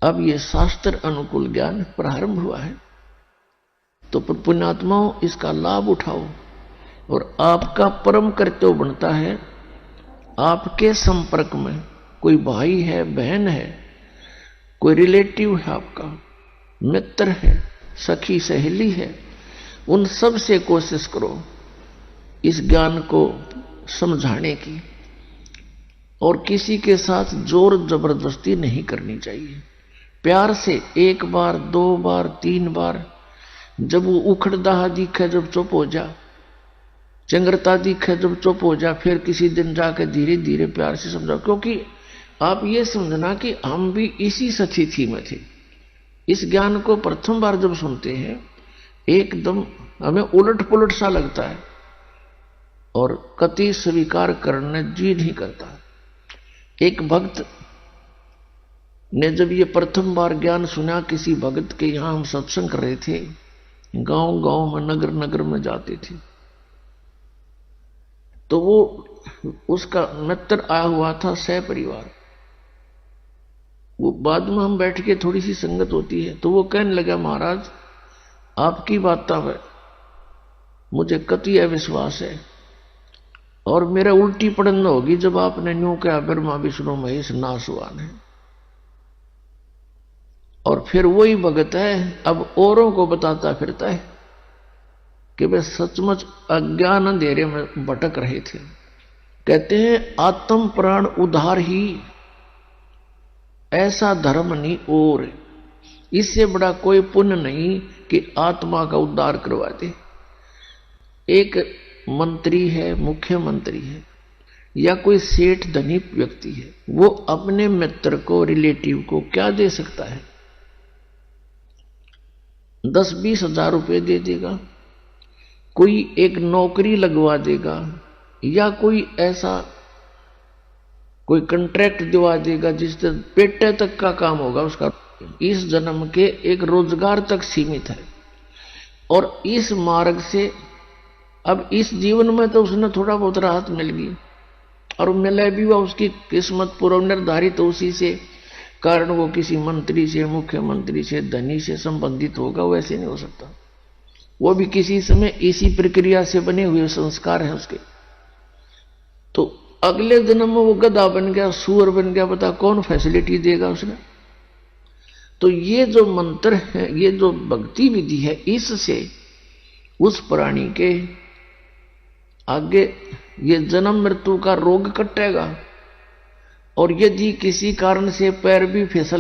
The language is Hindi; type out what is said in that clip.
अब ये शास्त्र अनुकूल ज्ञान प्रारंभ हुआ है, तो पुण्यात्माओं इसका लाभ उठाओ। और आपका परम कर्तव्य बनता है, आपके संपर्क में कोई भाई है, बहन है, कोई रिलेटिव है, आपका मित्र है, सखी सहेली है, उन सब से कोशिश करो इस ज्ञान को समझाने की। और किसी के साथ जोर जबरदस्ती नहीं करनी चाहिए। प्यार से एक बार, दो बार, तीन बार, जब वो उखड़दाहा दिखे जब चुप हो जा, चंग्रता दिखे जब चुप हो जा, फिर किसी दिन जाकर धीरे धीरे प्यार से समझाओ। क्योंकि आप ये समझना कि हम भी इसी सची थी में थे। इस ज्ञान को प्रथम बार जब सुनते हैं एकदम हमें उलट पुलट सा लगता है और कति स्वीकार करने जी नहीं करता। एक भक्त ने जब ये प्रथम बार ज्ञान सुना, किसी भगत के यहां हम सत्संग कर रहे थे, गांव गांव में, नगर नगर में जाते थे, तो वो उसका मित्र आया हुआ था, सह परिवार। वो बाद में हम बैठ के थोड़ी सी संगत होती है, तो वो कहने लगा, महाराज आपकी बातों में मुझे कति अविश्वास है और मेरा उल्टी पड़न होगी जब आपने न्यू कहा ब्रह्मा विष्णु महेश नासवान है। और फिर वही भगत है अब औरों को बताता फिरता है कि वे सचमुच अज्ञान अंधेरे में भटक रहे थे। कहते हैं आत्म प्राण उद्धार ही ऐसा धर्म नहीं, और इससे बड़ा कोई पुण्य नहीं कि आत्मा का उद्धार करवा दे। एक मंत्री है, मुख्यमंत्री है, या कोई सेठ धनी व्यक्ति है, वो अपने मित्र को, रिलेटिव को क्या दे सकता है? 10-20 हजार रुपए दे देगा, कोई एक नौकरी लगवा देगा, या कोई ऐसा कोई कॉन्ट्रैक्ट दिवा देगा जिससे पेटे तक का काम होगा उसका, इस जन्म के एक रोजगार तक सीमित है। और इस मार्ग से अब इस जीवन में तो उसने थोड़ा बहुत राहत मिल गई, और मिले भी हुआ उसकी किस्मत पूर्व निर्धारित, तो उसी से कारण वो किसी मंत्री से, मुख्यमंत्री से, धनी से संबंधित होगा। वैसे नहीं हो सकता, वो भी किसी समय इसी प्रक्रिया से बने हुए संस्कार हैं उसके। तो अगले जन्म में वो गधा बन गया, सूअर बन गया, बता कौन फैसिलिटी देगा उसने? तो ये जो मंत्र है, ये जो भक्ति विधि है, इससे उस प्राणी के आगे ये जन्म मृत्यु का रोग कटेगा। और यदि किसी कारण से पैर भी फिसल